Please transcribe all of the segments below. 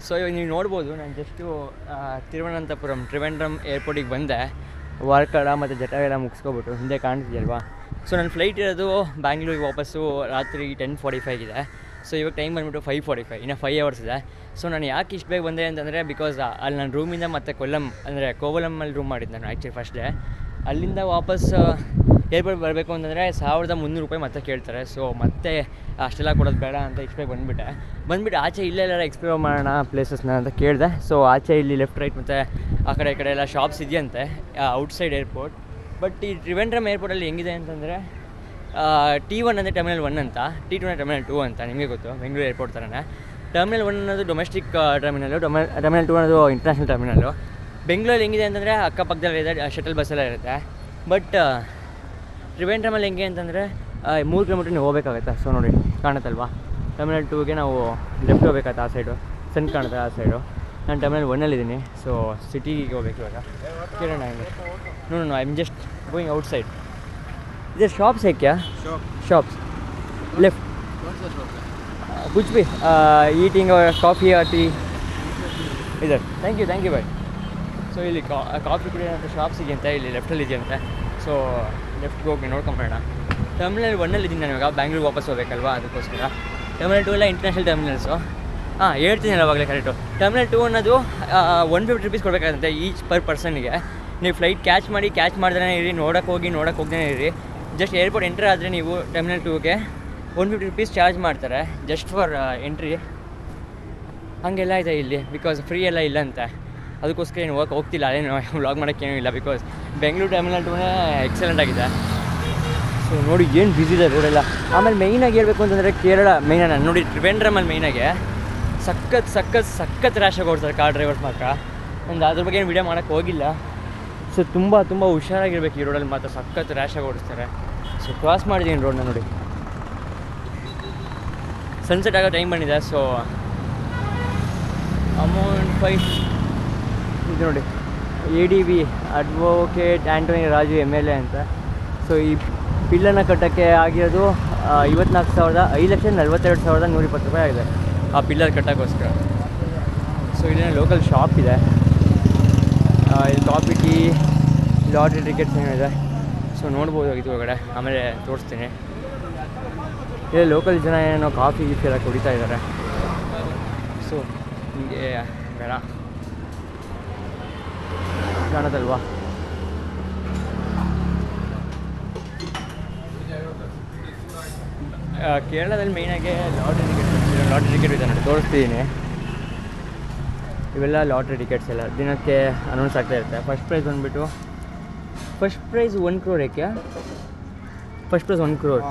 So ಇವಾಗ ನೀವು ನೋಡ್ಬೋದು, ನಾನು ಜಸ್ಟು ತಿರುವನಂತಪುರಂ ಟ್ರಿವೆಂಡ್ರಮ್ ಏರ್ಪೋರ್ಟಿಗೆ ಬಂದೆ. ವಾರ್ಕಳ ಮತ್ತು ಜಟಾವೆಲ್ಲ ಮುಗಿಸ್ಕೊಬಿಟ್ಟು ಹಿಂದೆ ಕಾಣ್ತಿದೆಯಲ್ವಾ. ಸೊ ನನ್ನ ಫ್ಲೈಟ್ ಇರೋದು ಬ್ಯಾಂಗ್ಳೂರಿಗೆ ವಾಪಸ್ಸು ರಾತ್ರಿ 10:45 ಇದೆ. ಸೊ ಇವಾಗ ಟೈಮ್ ಬಂದುಬಿಟ್ಟು 5:45, ಇನ್ನು 5 hours ಇದೆ. ಸೊ ನಾನು ಯಾಕೆ ಇಷ್ಟು ಬೇಗ ಬಂದೆ ಅಂತಂದರೆ ಬಿಕಾಸ್ ಅಲ್ಲಿ ನನ್ನ ರೂಮಿಂದ ಮತ್ತು ಕೊಲ್ಲಂ ಅಂದರೆ ಕೋವಲಮ್ಮಲ್ಲಿ ರೂಮ್ ಮಾಡಿದ್ದು ನಾನು ಆ್ಯಕ್ಚುಲಿ ಫಸ್ಟ್ ಡೇ. ಅಲ್ಲಿಂದ ವಾಪಸ್ ಏರ್ಪೋರ್ಟ್ ಬರಬೇಕು ಅಂತಂದರೆ 1,300 ರೂಪಾಯಿ ಮತ್ತೆ ಕೇಳ್ತಾರೆ. ಸೊ ಮತ್ತೆ ಅಷ್ಟೆಲ್ಲ ಕೊಡೋದು ಬೇಡ ಅಂತ ಇಷ್ಟು ಬೇಗ ಬಂದುಬಿಟ್ಟು ಆಚೆ ಇಲ್ಲೆಲ್ಲ ಎಕ್ಸ್ಪ್ಲೋರ್ ಮಾಡೋಣ ಪ್ಲೇಸಸ್ನ ಅಂತ ಕೇಳಿದೆ. ಸೊ ಆಚೆ ಇಲ್ಲಿ ಲೆಫ್ಟ್ ರೈಟ್ ಮತ್ತು ಆ ಕಡೆ ಈ ಕಡೆ ಎಲ್ಲ ಶಾಪ್ಸ್ ಇದೆಯಂತೆ ಔಟ್ಸೈಡ್ ಏರ್ಪೋರ್ಟ್. ಬಟ್ ಈ ಟ್ರಿವೆಂಡ್ರಮ್ ಏರ್ಪೋರ್ಟಲ್ಲಿ ಹೆಂಗಿದೆ ಅಂತಂದರೆ T1 ಅಂದರೆ ಟರ್ಮಿನಲ್ 1 ಅಂತ, T2 ಅಂದರೆ ಟರ್ಮಿನಲ್ 2 ಅಂತ. ನಿಮಗೆ ಗೊತ್ತು, ಬೆಂಗಳೂರು ಏರ್ಪೋರ್ಟ್ ಥರನೇ. ಟರ್ಮಿನಲ್ 1 ಅನ್ನೋದು ಡೊಮೆಸ್ಟಿಕ್ ಟರ್ಮಿನಲು, ಟರ್ಮಿನಲ್ 2 ಅನ್ನೋದು ಇಂಟರ್ನ್ಯಾಷನಲ್ ಟರ್ಮಿನಲ್ಲು. ಬೆಂಗಳೂರಲ್ಲಿ ಹೆಂಗಿದೆ ಅಂತಂದರೆ ಅಕ್ಕಪಕ್ಕದಲ್ಲಿ ಇದೆ, ಶಟಲ್ ಬಸ್ಸೆಲ್ಲ ಇರುತ್ತೆ. ಬಟ್ ಟ್ರಿವೆಂಡ್ರಮಲ್ಲಿ ಹೆಂಗೆ ಅಂತಂದರೆ 3 ಕಿಲೋಮೀಟ್ರ್ ನೀವು ಹೋಗಬೇಕಾಗತ್ತೆ. ಸೊ ನೋಡಿ ಕಾಣುತ್ತಲ್ವಾ, ಟರ್ಮಿನಲ್ 2ಗೆ ನಾವು ಲೆಫ್ಟ್ ಹೋಗ್ಬೇಕಾಗತ್ತೆ, ಆ ಸೈಡು ಸಣ್ಣ ಕಾಣುತ್ತೆ ಆ ಸೈಡು. ನಾನು ಟರ್ಮಿನಲ್ 1ಅಲ್ಲಿದ್ದೀನಿ. ಸೊ ಸಿಟಿಗೆ ಹೋಗ್ಬೇಕು ಇವಾಗ. ಕೇಳೋಣ ಹೆಂಗೆ. No I am just going outside. इधर शॉप्स है क्या? शॉप्स लेफ्ट कुछ भी ईटिंग और कॉफ़ी और टी इधर. Thank you bye. ಸೊ ಇಲ್ಲಿ ಕಾಫಿ ಕುಡಿಯೋಂಥ ಶಾಪ್ಸ್ ಇದೆಯಂತೆ, ಇಲ್ಲಿ ಲೆಫ್ಟಲ್ಲಿ ಇದೆಯಂತೆ. ಸೊ ಲೆಫ್ಟ್ಗೆ ಹೋಗಿ ನೋಡ್ಕೊಂಬರೋಣ. ಟರ್ಮಿನಲ್ 1 ಇದ್ದೀನಿ ನಾನು ಇವಾಗ, ಬ್ಯಾಂಗ್ಳೂರಿಗೆ ವಾಪಸ್ ಹೋಗ್ಬೇಕಲ್ವಾ, ಅದಕ್ಕೋಸ್ಕರ. ಟರ್ಮಿನಲ್ 2 ಎಲ್ಲ ಇಂಟರ್ನ್ಯಾಷನಲ್ ಟರ್ಮಿನಲ್ಸು. ಹೇಳ್ತೀನಲ್ಲ ಅವಾಗಲೇ ಕರೆಕ್ಟು. ಟರ್ಮಿನಲ್ 2 ಅನ್ನೋದು 150 ರೂಪೀಸ್ ಕೊಡಬೇಕಾಗಂತೆ ಈಚ್ ಪರ್ ಪರ್ಸನ್ಗೆ. ನೀವು ಫ್ಲೈಟ್ ಕ್ಯಾಚ್ ಮಾಡಿದ್ರೆ ಇರಿ, ನೋಡೋಕ್ಕೆ ಹೋಗ್ದೇ ಇರಿ. ಜಸ್ಟ್ ಏರ್ಪೋರ್ಟ್ ಎಂಟ್ರ್ ಆದರೆ ನೀವು ಟರ್ಮಿನಲ್ 2ಗೆ 150 ರೂಪೀಸ್ ಚಾರ್ಜ್ ಮಾಡ್ತಾರೆ ಜಸ್ಟ್ ಫಾರ್ ಎಂಟ್ರಿ. ಹಾಗೆಲ್ಲ ಇದೆ ಇಲ್ಲಿ, ಬಿಕಾಸ್ ಫ್ರೀ ಎಲ್ಲ ಇಲ್ಲ ಅಂತೆ. ಅದಕ್ಕೋಸ್ಕರ ಏನು ಹೋಗ್ತಿಲ್ಲ, ಅದೇನು ವ್ಲಾಗ್ ಮಾಡೋಕ್ಕೇನೂ ಇಲ್ಲ. ಬಿಕಾಸ್ ಬೆಂಗಳೂರು ಟರ್ಮಿನಲ್ 2ನೇ ಎಕ್ಸಲೆಂಟ್ ಆಗಿದೆ. ಸೊ ನೋಡಿ ಏನು ಬ್ಯುಸಿ ಇದೆ ರೋಡೆಲ್ಲ. ಆಮೇಲೆ ಮೈನಾಗಿ ಹೇಳ್ಬೇಕು ಅಂತಂದರೆ ಕೇರಳ ಮೈನಾಗಿ ನೋಡಿ, ಟ್ರಿವೆಂಡ್ರಮಲ್ಲಿ ಮೈನಾಗೆ ಸಖತ್ ರ್ಯಾಶಾಗಿ ಓಡ್ತಾರೆ ಕಾರ್ ಡ್ರೈವರ್ಸ್ ಮಾತ್ರ. ಒಂದು ಅದ್ರ ಬಗ್ಗೆ ಏನು ವೀಡಿಯೋ ಮಾಡೋಕ್ಕೆ ಹೋಗಿಲ್ಲ. ಸೊ ತುಂಬ ಹುಷಾರಾಗಿರ್ಬೇಕು ಈ ರೋಡಲ್ಲಿ ಮಾತ್ರ, ಸಖತ್ ರ್ಯಾಶಾಗಿ ಓಡಿಸ್ತಾರೆ. ಸೊ ಕ್ರಾಸ್ ಮಾಡಿದ್ದೀನಿ ರೋಡನ್ನ ನೋಡಿ. ಸನ್ಸೆಟ್ ಆಗೋ ಟೈಮ್ ಬಂದಿದೆ. ಸೊ ಅಮೌಂಟ್ 5 ಇದು ನೋಡಿ, ADV advocate Antony Raju MLA ಅಂತ. ಸೊ ಈ ಪಿಲ್ಲನ್ನು ಕಟ್ಟೋಕ್ಕೆ ಆಗಿರೋದು 5,42,120 ರೂಪಾಯಿ ಆಗಿದೆ ಆ ಪಿಲ್ಲರ್ ಕಟ್ಟೋಕ್ಕೋಸ್ಕರ. ಸೊ ಇಲ್ಲಿನ ಲೋಕಲ್ ಶಾಪ್ ಇದೆ, ಇಲ್ಲಿ ಕಾಫಿ ಟೀ ಲಾಟ್ರಿ ಟಿಕೆಟ್ಸ್ ಏನಿದೆ. ಸೊ ನೋಡ್ಬೋದು ಇದು ಒಳಗಡೆ, ಆಮೇಲೆ ತೋರಿಸ್ತೀನಿ. ಇಲ್ಲಿ ಲೋಕಲ್ ಜನ ಏನೋ ಕಾಫಿ ಎಲ್ಲ ಕುಡಿತಾ ಇದ್ದಾರೆ. ಸೊ ಹೀಗೆ ಬೇಡ ಕಾಣೋದಲ್ವಾ. ಕೇರಳದಲ್ಲಿ ಮೇಯ್ನಾಗಿ ಲಾಟ್ರಿ ಟಿಕೆಟ್ ಇದೆ ನೋಡಿ, ತೋರಿಸ್ತಿದ್ದೀನಿ. ಇವೆಲ್ಲ ಲಾಟ್ರಿ ಟಿಕೆಟ್ಸ್ ಎಲ್ಲ ದಿನಕ್ಕೆ ಅನೌನ್ಸ್ ಆಗ್ತಾ ಇರುತ್ತೆ. ಫಸ್ಟ್ ಪ್ರೈಸ್ 1 crore ಏಕೆ? First prize 1 crore,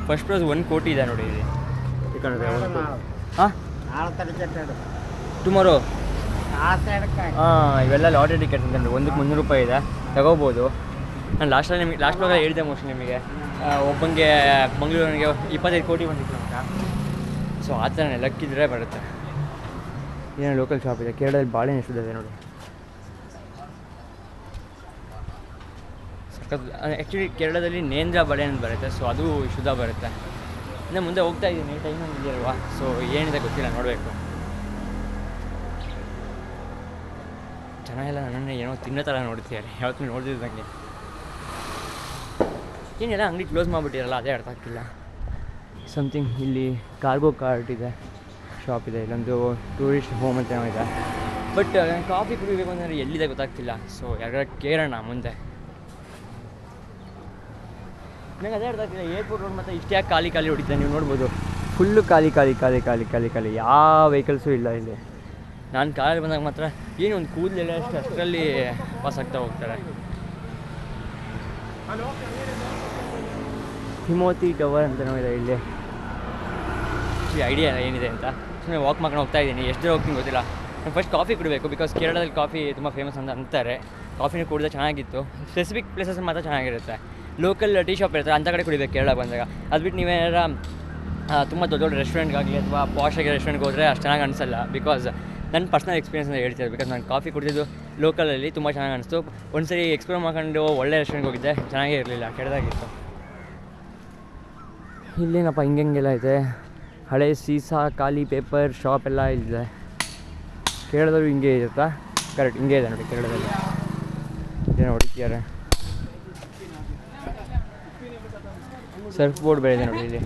first prize 1 ಕೋಟಿ ಇದೆ ನೋಡಿ ಇಲ್ಲಿ. ಟುಮಾರೋ ಇವೆಲ್ಲ ಲಾಟ್ರಿ ಟಿಕೆಟ್ಸ್ ಅಂತಂದರೆ 1ಕ್ಕೆ 300 ರೂಪಾಯಿ ಇದೆ, ತಗೋಬೋದು. ನಾನು ಲಾಸ್ಟ್ ಬ್ಲಾಗಲ್ಲಿ ಹೇಳಿದೆ ಮೋಸ್ಟ್ಲಿ ನಿಮಗೆ, ಒಬ್ಬನಿಗೆ ಮಂಗಳೂರಿಗೆ 25 ಕೋಟಿ ಬಂದಿತ್ತು ಅಂತ. ಸೊ ಆ ಥರನೇ ಲಕ್ಕಿದ್ರೆ ಬರುತ್ತೆ. ಏನೋ ಲೋಕಲ್ ಶಾಪ್ ಇದೆ. ಕೇರಳದಲ್ಲಿ ಬಾಳೆಹಣ್ಣು ಎಷ್ಟಿದೆ ನೋಡಿ, ಸಖತ್. ಆ್ಯಕ್ಚುಲಿ ಕೇರಳದಲ್ಲಿ ನೇಂದ್ರ ಬಾಳೆಹಣ್ಣು ಬರುತ್ತೆ. ಸೊ ಅದು ಶುದ್ಧ ಬರುತ್ತೆ. ಇನ್ನು ಮುಂದೆ ಹೋಗ್ತಾ ಇದ್ದೀನಿ, ಟೈಮ್ ಇದೆಯಲ್ವಾ. ಸೊ ಏನಿದೆ ಗೊತ್ತಿಲ್ಲ, ನೋಡಬೇಕು. ಜನ ಎಲ್ಲ ನನ್ನನ್ನು ಏನೋ ತಿನ್ನೋ ಥರ ನೋಡ್ತಿದ್ದಾರೆ, ಯಾವತ್ತೂ ನೋಡ್ತಿದ್ದಂಗೆ. ಏನೆಲ್ಲ ಅಂಗಡಿ ಕ್ಲೋಸ್ ಮಾಡಿಬಿಟ್ಟಿರಲ್ಲ, ಅದೇ ಅರ್ಥ ಆಗ್ತಿಲ್ಲ. ಸಮಥಿಂಗ್ ಇಲ್ಲಿ ಕಾರ್ಗೋ ಕಾರ್ಟ್ ಇದೆ, ಶಾಪ್ ಇದೆ, ಇಲ್ಲೊಂದು ಟೂರಿಸ್ಟ್ ಹೋಮ್ ಅಂತ ಇದೆ. ಬಟ್ ಕಾಫಿ ಕುಡಿಬೇಕು ಅಂದರೆ ಎಲ್ಲಿದೆ ಗೊತ್ತಾಗ್ತಿಲ್ಲ. ಸೊ ಯಾರು ಕೇಳೋಣ ಮುಂದೆ. ನನಗೆ ಅದೇ ಅರ್ಥ ಆಗ್ತಿಲ್ಲ, ಏರ್ಪೋರ್ಟ್ ರೋಡ್ ಮತ್ತು ಇಷ್ಟೇ ಖಾಲಿ ಹೊಡಿತಾರೆ. ನೀವು ನೋಡ್ಬೋದು, ಫುಲ್ಲು ಖಾಲಿ. ಯಾವ ವೆಹಿಕಲ್ಸು ಇಲ್ಲ ಇಲ್ಲಿ. ನಾನು ಕಾರಲ್ಲಿ ಬಂದಾಗ ಮಾತ್ರ ಏನು ಒಂದು ಕೂದಲೆಲ್ಲ ಅಷ್ಟರಲ್ಲಿ ಪಾಸ್ ಆಗ್ತಾ ಹೋಗ್ತಾರೆ. ಹಿಮೋತಿ ಟವರ್ ಅಂತ ಇದೆ ಇಲ್ಲಿ. ಐಡಿಯಾ ಏನಿದೆ ಅಂತ ಸುಮ್ಮನೆ ವಾಕ್ ಮಾಡ್ಕೊಂಡು ಹೋಗ್ತಾ ಇದ್ದೀನಿ. ಎಷ್ಟು ದೂರ ಹೋಗ್ತೀನಿ ಗೊತ್ತಿಲ್ಲ. ನಾನು ಫಸ್ಟ್ ಕಾಫಿ ಕುಡಿಬೇಕು, ಬಿಕಾಸ್ ಕೇರಳದಲ್ಲಿ ಕಾಫಿ ತುಂಬ ಫೇಮಸ್ ಅಂತ ಅಂತಾರೆ. ಕಾಫಿನೂ ಕುಡಿದ್ರೆ ಚೆನ್ನಾಗಿತ್ತು. ಸ್ಪೆಸಿಫಿಕ್ ಪ್ಲೇಸಸ್ ಮಾತ್ರ ಚೆನ್ನಾಗಿರುತ್ತೆ. ಲೋಕಲ್ ಟೀ ಶಾಪ್ ಇರುತ್ತೆ, ಅಂಥ ಕಡೆ ಕುಡಿಬೇಕು ಕೇರಳ ಬಂದಾಗ. ಅದು ಬಿಟ್ಟು ನೀವೇನಾರ ತುಂಬ ದೊಡ್ಡ ರೆಸ್ಟೋರೆಂಟ್ಗಾಗಲಿ ಅಥವಾ ಪಾಶಾಗಿ ರೆಸ್ಟೋರೆಂಟ್ಗೆ ಹೋದರೆ ಅಷ್ಟು ಚೆನ್ನಾಗಿ ಅನಿಸಲ್ಲ. ಬಿಕಾಸ್ ನನ್ನ ಪರ್ಸ್ನಲ್ ಎಕ್ಸ್ಪೀರಿಯನ್ಸ್ ಅಂತ ಹೇಳ್ತಿದ್ದೆ. ಬಿಕಾಸ್ ನಾನು ಕಾಫಿ ಕುಡಿದಿದ್ದು ಲೋಕಲಲ್ಲಿ ತುಂಬ ಚೆನ್ನಾಗಿ ಅನಿಸ್ತು. ಒಂದು ಸರಿ ಎಕ್ಸ್ಪ್ಲೋರ್ ಮಾಡ್ಕೊಂಡು ಒಳ್ಳೆ ರೆಸ್ಟೋರೆಂಟ್ಗೆ ಹೋಗಿದ್ದೆ, ಚೆನ್ನಾಗೇ ಇರಲಿಲ್ಲ, ಕೆಟ್ಟದಾಗಿತ್ತು. ಇಲ್ಲೇನಪ್ಪ ಹಿಂಗೆಲ್ಲ ಇದೆ, ಹಳೆ ಸೀಸಾ ಖಾಲಿ ಪೇಪರ್ ಶಾಪ್ ಎಲ್ಲ ಇದೆ. ಕೇರಳದಲ್ಲೂ ಹಿಂಗೆ ಇರುತ್ತಾ? ಕರೆಕ್ಟ್ ಹಿಂಗೆ ಇದೆ ನೋಡಿ ಕೇರಳದಲ್ಲಿ. ಏನೋ ಹೊಡಿತಿದ್ದಾರೆ. ಸರ್ಫ್ ಬೋರ್ಡ್ ಬೇರೆ ಇದೆ ನೋಡಿ ಇಲ್ಲಿ.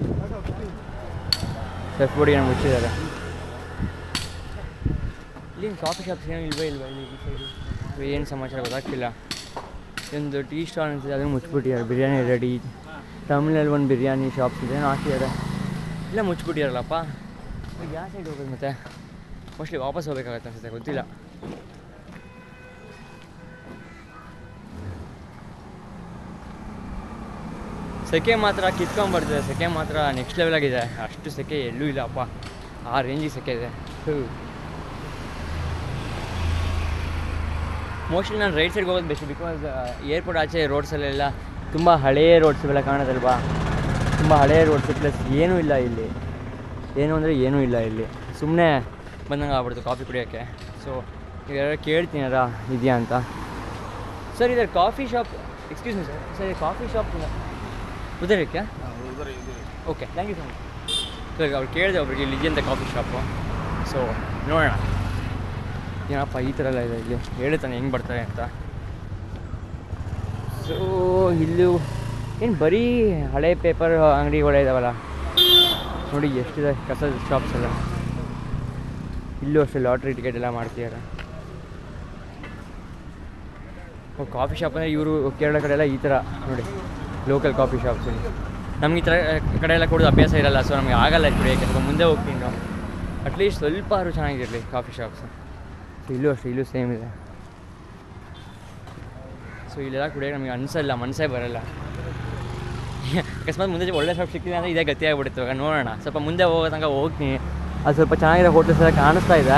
ಸರ್ಫ್ ಬೋರ್ಡ್ ಏನೋ ಮುಚ್ಚಿದ್ದಾರೆ. ಇಲ್ಲಿ ಕಾಫಿ ಶಾಪ್ಸ್ ಏನೋ ಇಲ್ವೇ ಇಲ್ಲಿ ಈ ಸೈಡು ಏನು ಸಮಾಚಾರ ಗೊತ್ತಾಗ್ತಿಲ್ಲ. ಒಂದು ಟೀ ಸ್ಟಾಲ್ ಅಂತಿದೆ, ಅದನ್ನು ಮುಚ್ಚಿಬಿಟ್ಟಿದ್ದಾರೆ. ಬಿರಿಯಾನಿ ರೆಡಿ. ತಮಿಳಲ್ಲಿ ಒಂದು ಬಿರಿಯಾನಿ ಶಾಪ್ಸ್ ಇದೆ, ಏನೋ ಹಾಕಿದ್ದಾರೆ. ಇಲ್ಲ ಮುಚ್ಚಿಬಿಟ್ಟಿರಲ್ಲಪ್ಪ. ಯಾವ ಸೈಡ್ ಹೋಗೋದು ಮತ್ತೆ? ಮೋಸ್ಟ್ಲಿ ವಾಪಸ್ ಹೋಗ್ಬೇಕಾಗತ್ತೆ ಅನ್ಸುತ್ತೆ, ಗೊತ್ತಿಲ್ಲ. ಸೆಕೆ ಮಾತ್ರ ಕಿತ್ಕೊಂಡ್ಬರ್ತದೆ. ಸೆಕೆ ಮಾತ್ರ ನೆಕ್ಸ್ಟ್ ಲೆವೆಲಾಗಿದೆ. ಅಷ್ಟು ಸೆಕೆ ಎಲ್ಲೂ ಇಲ್ಲಪ್ಪ, ಆ ರೇಂಜಿಗೆ ಸೆಕೆ ಇದೆ. ಮೋಸ್ಟ್ಲಿ ನಾನು ರೈಟ್ ಸೈಡ್ಗೆ ಹೋಗೋದು ಬೆಸ್ಟ್, ಬಿಕಾಸ್ ಏರ್ಪೋರ್ಟ್ ಆಚೆ ರೋಡ್ಸಲ್ಲೆಲ್ಲ ತುಂಬ ಹಳೆಯ ರೋಡ್ಸ್ ಇವೆಲ್ಲ ಕಾಣೋದಲ್ವಾ. ತುಂಬ ಹಳೆಯ ರೋಡ್ಸ್ ಪ್ಲಸ್ ಏನೂ ಇಲ್ಲ ಇಲ್ಲಿ. ಏನು ಅಂದರೆ ಏನೂ ಇಲ್ಲ ಇಲ್ಲಿ. ಸುಮ್ಮನೆ ಬಂದಂಗೆ ಆಗ್ಬಿಡ್ತು ಕಾಫಿ ಕುಡಿಯೋಕ್ಕೆ. ಸೊ ಈಗ ಕೇಳ್ತೀನಾರ ಇದೆಯಾ ಅಂತ. ಸರ್ ಇದರ coffee shop, excuse me sir, coffee shop ಉದರ್ ಕ್ಯಾ? Okay, thank you so much sir. ಅವ್ರು ಕೇಳಿದೆ ಒಬ್ರಿಗೆ ಇಲ್ಲಿ ಇದೆಯಂತ ಕಾಫಿ ಶಾಪು. ಸೊ ನೋಡೋಣ ಏನಪ್ಪ ಈ ಥರ ಎಲ್ಲ ಇದೆ ಇಲ್ಲಿ. ಹೇಳ್ತಾನೆ ಹೆಂಗೆ ಬರ್ತಾರೆ ಅಂತ. ಸೊ ಇಲ್ಲೂ ಏನು ಬರೀ ಹಳೆ ಪೇಪರ್ ಅಂಗಡಿಗಳೇ ಇದ್ದಾವಲ್ಲ ನೋಡಿ, ಎಷ್ಟಿದೆ ಕಸದ ಶಾಪ್ಸ್ ಎಲ್ಲ. ಇಲ್ಲೂ ಅಷ್ಟೇ ಲಾಟ್ರಿ ಟಿಕೆಟ್ ಎಲ್ಲ ಮಾಡ್ತಿದ್ದಾರೆ. ಕಾಫಿ ಶಾಪ್ ಅಂದರೆ ಇವರು ಕೇರಳ ಕಡೆ ಎಲ್ಲ ಈ ಥರ ನೋಡಿ, ಲೋಕಲ್ ಕಾಫಿ ಶಾಪ್ಸ್. ನಮ್ಗೆ ಈ ಥರ ಕಡೆ ಎಲ್ಲ ಕೊಡೋದು ಅಭ್ಯಾಸ ಇರಲ್ಲ, ಸೊ ನಮಗೆ ಆಗಲ್ಲ ಕುಡಿಯೋಕ್ಕೆ. ಸ್ವಲ್ಪ ಮುಂದೆ ಹೋಗ್ತೀನಿ ನಾವು, ಅಟ್ಲೀಸ್ಟ್ ಸ್ವಲ್ಪ ಆದ್ರೂ ಚೆನ್ನಾಗಿರಲಿ ಕಾಫಿ ಶಾಪ್ಸ್. ಸೊ ಇಲ್ಲೂ ಅಷ್ಟೇ, ಇಲ್ಲೂ ಸೇಮ್ ಇದೆ. ಸೊ ಇಲ್ಲೆಲ್ಲ ಕುಡಿಯೋಕೆ ನಮಗೆ ಅನಿಸಲ್ಲ, ಮನಸ್ಸೇ ಬರೋಲ್ಲ. ಅಕಸ್ಮಾತ್ ಮುಂದೆ ಒಳ್ಳೆ ಶಾಪ್ ಸಿಕ್ಕಿದೆ ಅಂದರೆ ಇದೇ ಗತಿ ಆಗಿಬಿಡ್ತು. ಇವಾಗ ನೋಡೋಣ, ಸ್ವಲ್ಪ ಮುಂದೆ ಹೋಗೋ ತನಕ ಹೋಗ್ತೀನಿ. ಅದು ಸ್ವಲ್ಪ ಚೆನ್ನಾಗಿರೋ ಹೋಟೆಲ್ಸ್ ಎಲ್ಲ ಕಾಣಿಸ್ತಾ ಇದೆ.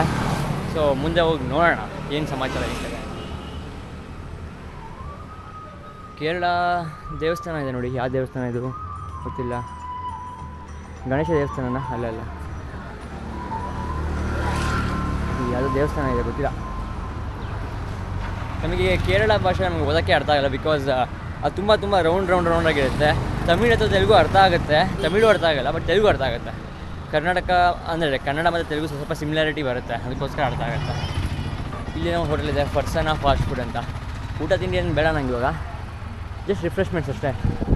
ಸೊ ಮುಂದೆ ಹೋಗಿ ನೋಡೋಣ ಏನು ಸಮಾಚಾರ ಈ ಕಡೆ. ಕೇರಳ ದೇವಸ್ಥಾನ ಇದೆ ನೋಡಿ. ಯಾವ ದೇವಸ್ಥಾನ ಇದು ಗೊತ್ತಿಲ್ಲ. ಗಣೇಶ ದೇವಸ್ಥಾನನ? ಅಲ್ಲ, ಯಾವುದೋ ದೇವಸ್ಥಾನ ಇದೆ, ಗೊತ್ತಿಲ್ಲ. ನಮಗೆ ಕೇರಳ ಭಾಷೆ ನಮಗೆ ಓದೋಕ್ಕೆ ಅರ್ಥ ಆಗಲ್ಲ, ಬಿಕಾಸ್ ಅದು ತುಂಬ ರೌಂಡ್ ಆಗಿರುತ್ತೆ. ತಮಿಳು ಅಥವಾ ತೆಲುಗು ಅರ್ಥ ಆಗುತ್ತೆ, ತಮಿಳು ಅರ್ಥ ಆಗಲ್ಲ, ಬಟ್ ತೆಲುಗು ಅರ್ಥ ಆಗುತ್ತೆ. ಕರ್ನಾಟಕ ಅಂದರೆ ಕನ್ನಡ ಮತ್ತು ತೆಲುಗು ಸ್ವಲ್ಪ ಸಿಮಿಲಾರಿಟಿ ಬರುತ್ತೆ, ಅದಕ್ಕೋಸ್ಕರ ಅರ್ಥ ಆಗುತ್ತೆ. ಇಲ್ಲಿ ನಾವು ಹೋಟೆಲ್ ಇದೆ, ಫರ್ಸಾನಾ ಫಾಸ್ಟ್ ಫುಡ್ ಅಂತ. ಊಟ ತಿಂಡಿ ಏನು ಬೇಡ ನಂಗೆ ಇವಾಗ, ಜಸ್ಟ್ ರಿಫ್ರೆಶ್ಮೆಂಟ್ಸ್ ಅಷ್ಟೇ.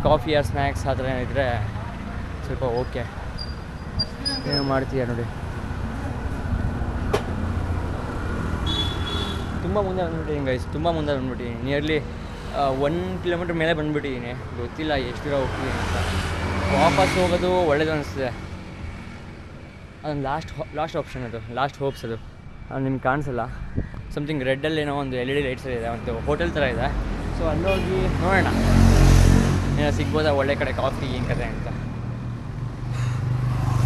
ಕಾಫಿ ಆರ್ ಸ್ನ್ಯಾಕ್ಸ್ ಆ ಥರ ಏನಿದ್ರೆ ಸ್ವಲ್ಪ ಓಕೆ. ಏನು ಮಾಡ್ತೀಯ ನೋಡಿ, ತುಂಬ ಮುಂದೆ ಬಂದುಬಿಟ್ಟಿದ್ದೀನಿ ಗೈಸ್, ತುಂಬ ಮುಂದೆ ಬಂದುಬಿಟ್ಟಿದ್ದೀನಿ. ನಿಯರ್ಲಿ 1 ಕಿಲೋಮೀಟ್ರ್ ಮೇಲೆ ಬಂದುಬಿಟ್ಟಿದ್ದೀನಿ. ಗೊತ್ತಿಲ್ಲ ಎಷ್ಟು ದೂರ ಹೋಗ್ತೀನಿ ಅಂತ. ವಾಪಸ್ ಹೋಗೋದು ಒಳ್ಳೇದು ಅನಿಸ್ತಿದೆ. ಅದೊಂದು ಲಾಸ್ಟ್ ಆಪ್ಷನ್, ಅದು ಲಾಸ್ಟ್ ಹೋಪ್ಸ್. ಅದು ನಿಮ್ಗೆ ಕಾಣಿಸಲ್ಲ, ಸಮಥಿಂಗ್ ರೆಡ್ಡಲ್ಲಿ ಏನೋ ಒಂದು LED ಲೈಟ್ಸ್ ಇದೆ, ಒಂದು ಹೋಟೆಲ್ ಥರ ಇದೆ. ಸೊ ಅಲ್ಲೋಗಿ ನೋಡೋಣ ಏನೋ ಸಿಗ್ಬೋದಾ ಒಳ್ಳೆ ಕಡೆ ಕಾಫಿ ಏನು ಕತೆ ಅಂತ.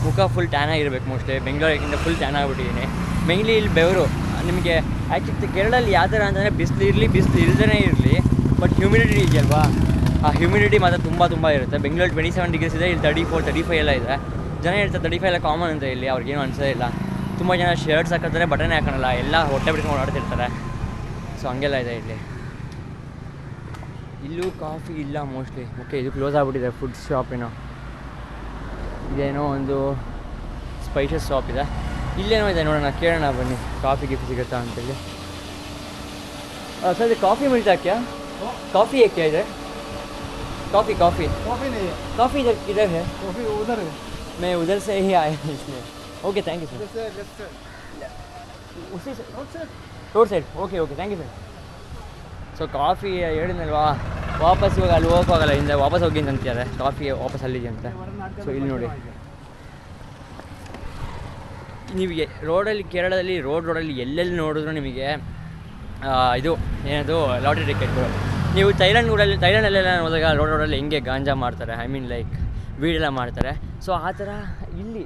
ಮುಖ ಫುಲ್ ಟ್ಯಾನ್ ಆಗಿರ್ಬೇಕು ಮೋಸ್ಟ್ಲಿ. ಬೆಂಗಳೂರಿಗಿಂತ ಫುಲ್ ಟ್ಯಾನ್ ಆಗಿಬಿಟ್ಟಿದ್ದೀನಿ. ಮೇಯ್ನ್ಲಿ ಇಲ್ಲಿ ಬೆವರು. ನಿಮಗೆ ಆ್ಯಕ್ಚುಲಿ ಕೇರಳಲ್ಲಿ ಯಾವ ಥರ ಅಂತಂದರೆ ಬಿಸಿಲು ಇಲ್ಲದೇ ಇರಲಿ, ಬಟ್ ಹ್ಯೂಮಿಡಿಟಿ ಇದೆಯಲ್ವಾ, ಆ ಹ್ಯೂಮಿಡಿಟಿ ಮಾತ್ರ ತುಂಬ ಇರುತ್ತೆ. ಬೆಂಗಳೂರು 27 ಡಿಗ್ರೀಸ್ ಇದೆ, ಇಲ್ಲಿ 34, 35 ಎಲ್ಲ ಇದೆ. ಜನ ಹೇಳ್ತಾರೆ 35 ಎಲ್ಲ ಕಾಮನ್ ಅಂತ. ಇಲ್ಲಿ ಅವ್ರಿಗೇನು ಅನಿಸೋದೇ ಇಲ್ಲ. ತುಂಬ ಜನ ಶರ್ಟ್ಸ್ ಹಾಕಿದ್ರೆ ಬಟನೇ ಹಾಕೋಣಲ್ಲ, ಎಲ್ಲ ಹೊಟ್ಟೆ ಬಿಡ್ಕೊಂಡು ಓಡಾಡ್ತಿರ್ತಾರೆ. ಸೊ ಹಂಗೆಲ್ಲ ಇದೆ ಇಲ್ಲಿ. ಇಲ್ಲೂ ಕಾಫಿ ಇಲ್ಲ ಮೋಸ್ಟ್ಲಿ. ಓಕೆ, ಇದು ಕ್ಲೋಸ್ ಆಗಿಬಿಟ್ಟಿದೆ. ಫುಡ್ ಶಾಪ್ ಇದೇನೋ ಒಂದು ಸ್ಪೈಸಸ್ ಶಾಪ್ ಇದೆ. ಇಲ್ಲೇನೋ ಇದೆ ನೋಡೋಣ, ಕೇಳೋಣ ಬನ್ನಿ ಕಾಫಿ ಗಿಫ್ಟ್ ಸಿಗುತ್ತಾ ಅಂತೇಳಿ. ಸರ್ ಕಾಫಿ ಮಿಲ್ತಾ ಕ್ಯಾ? ಕಾಫಿ है क्या इधर? कॉफ़ी नहीं है। कॉफ़ी इधर है? कॉफ़ी उधर है। मैं उधर से ही आया हूँ इसलिए। Okay, thank you sir. उसी से road side. Okay, thank you sir. So coffee ಹೇಳಿದ್ನಲ್ವಾ, ವಾಪಸ್ ಇವಾಗ ಅಲ್ಲಿ ಹೋಗೋಕ್ಕಾಗಲ್ಲ, ಹಿಂದೆ ವಾಪಸ್ ಹೋಗಿ ಅಂತಾರೆ. ಕಾಫಿ ವಾಪಸ್ ಅಲ್ಲಿದೆ ಅಂತ. ಸೊ ಇಲ್ಲಿ ನೋಡಿ, ನೀವು ಕೇರಳದಲ್ಲಿ ರೋಡಲ್ಲಿ ಎಲ್ಲೆಲ್ಲಿ ನೋಡಿದ್ರು ನಿಮಗೆ ಇದು ಏನದು ಲಾಟ್ರಿ ಟಿಕೆಟ್ಗಳು. ನೀವು ಥೈಲ್ಯಾಂಡಲ್ಲೆಲ್ಲ ಹೋದಾಗ ರೋಡಲ್ಲಿ ಹೆಂಗೆ ಗಾಂಜಾ ಮಾಡ್ತಾರೆ, ಐ ಮೀನ್ ಲೈಕ್ ವೀಡೆಲ್ಲ ಮಾಡ್ತಾರೆ. ಸೊ ಆ ಥರ ಇಲ್ಲಿ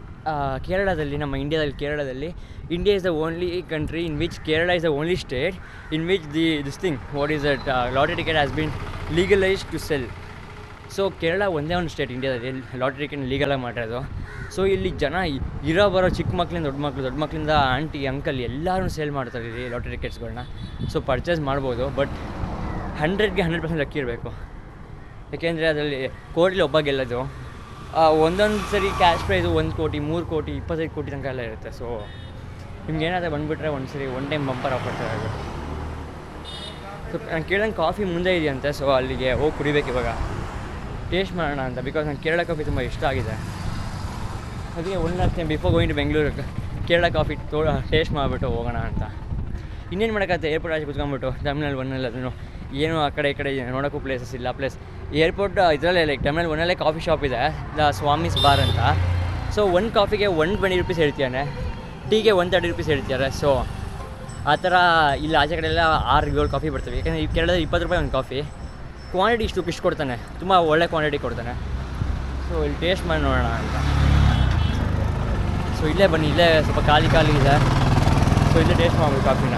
ಕೇರಳದಲ್ಲಿ, ನಮ್ಮ ಕೇರಳದಲ್ಲಿ India is the only country in which Kerala is the only state in which this thing what is that lottery ticket has been legalised to sell. So Kerala ಒಂದೇ ಒಂದು ಸ್ಟೇಟ್ ಇಂಡಿಯಾದಲ್ಲಿ ಲಾಟ್ರಿ ಟಿಕೆಟ್ ಲೀಗಲಾಗಿ ಮಾಡಿರೋದು. ಸೊ ಇಲ್ಲಿ ಜನ ಬರೋ ಚಿಕ್ಕ ಮಕ್ಕಳಿಂದ ದೊಡ್ಡ ಮಕ್ಕಳಿಂದ ಆಂಟಿ ಅಂಕಲ್ ಎಲ್ಲರೂ ಸೇಲ್ ಮಾಡ್ತಾರೆ ಇಲ್ಲಿ ಲಾಟ್ರಿ ಟಿಕೆಟ್ಸ್ಗಳನ್ನ. ಸೊ ಪರ್ಚೇಸ್ ಮಾಡ್ಬೋದು, ಬಟ್ 100ಗೆ 100% ಲಕ್ಕಿ ಇರಬೇಕು. ಯಾಕೆಂದರೆ ಅದರಲ್ಲಿ ಕೋಟಿಲಿ ಒಬ್ಬ ಗೆಲ್ಲೋದು. ಒಂದೊಂದು ಸರಿ ಕ್ಯಾಶ್ ಪ್ರೈಸು 1 ಕೋಟಿ, 3 ಕೋಟಿ, 25 ಕೋಟಿ ತನಕ ಎಲ್ಲ ಇರುತ್ತೆ. ಸೊ ನಿಮ್ಗೆ ಏನಾದರೂ ಬಂದುಬಿಟ್ರೆ ಒನ್ ಟೈಮ್ ಬಂಪರ್ ಆಫರ್ ಅದು. ಸೊ ನಾನು ಕೇಳಂಗೆ ಕಾಫಿ ಮುಂದೆ ಇದೆಯಂತೆ, ಸೊ ಅಲ್ಲಿಗೆ ಹೋಗಿ ಕುಡಿಬೇಕು ಇವಾಗ, ಟೇಸ್ಟ್ ಮಾಡೋಣ ಅಂತ. ಬಿಕಾಸ್ ನಂಗೆ ಕೇರಳ ಕಾಫಿ ತುಂಬ ಇಷ್ಟ ಆಗಿದೆ. ಅದಕ್ಕೆ one last time before going to Bengaluru Kerala coffee taste ಮಾಡಿಬಿಟ್ಟು ಹೋಗೋಣ ಅಂತ. ಇನ್ನೇನು ಮಾಡೋಕ್ಕಾಗುತ್ತೆ, ಏರ್ಪೋರ್ಟ್ ಆಚೆ ಕುತ್ಕೊಂಡ್ಬಿಟ್ಟು ಟರ್ಮಿನಲ್ 1 ಅದನ್ನು ಏನು ಆ ಕಡೆ ಈ ಕಡೆ ನೋಡೋಕ್ಕೂ ಪ್ಲೇಸಸ್ ಇಲ್ಲ. ಪ್ಲಸ್ ಏರ್ಪೋರ್ಟ್ ಇದರಲ್ಲೇ ಲೈಕ್ ಟರ್ಮಿನಲ್ 1 ಕಾಫಿ ಶಾಪ್ ಇದೆ, ದ ಸ್ವಾಮೀಸ್ ಬಾರ್ ಅಂತ. ಸೊ ಒಂದು ಕಾಫಿಗೆ 120 ರೂಪೀಸ್ ಹೇಳ್ತೀಯಾನೆ, ಟೀಗೆ 130 ರೂಪೀಸ್ ಹೇಳ್ತಿದ್ದಾರೆ. ಸೊ ಆ ಥರ ಇಲ್ಲಿ ಆಚೆ ಕಡೆ ಎಲ್ಲ 6-7 ಕಾಫಿ ಬರ್ತವೆ. ಯಾಕೆಂದರೆ ಈ ಕೇರಳದಲ್ಲಿ 20 ರೂಪಾಯಿ ಒಂದು ಕಾಫಿ, ಕ್ವಾಂಟಿಟಿ ಇಷ್ಟು ಕೊಡ್ತಾನೆ, ತುಂಬ ಒಳ್ಳೆ ಕ್ವಾಂಟಿಟಿ ಕೊಡ್ತಾನೆ. ಸೊ ಇಲ್ಲಿ ಟೇಸ್ಟ್ ಮಾಡಿ ನೋಡೋಣ ಅಂತ. ಸೊ ಇಲ್ಲೇ ಬನ್ನಿ, ಇಲ್ಲೇ ಸ್ವಲ್ಪ ಖಾಲಿ ಇದೆ, ಸೊ ಇಲ್ಲೇ ಟೇಸ್ಟ್ ಮಾಡ್ಬೇಕು ಕಾಫಿನ.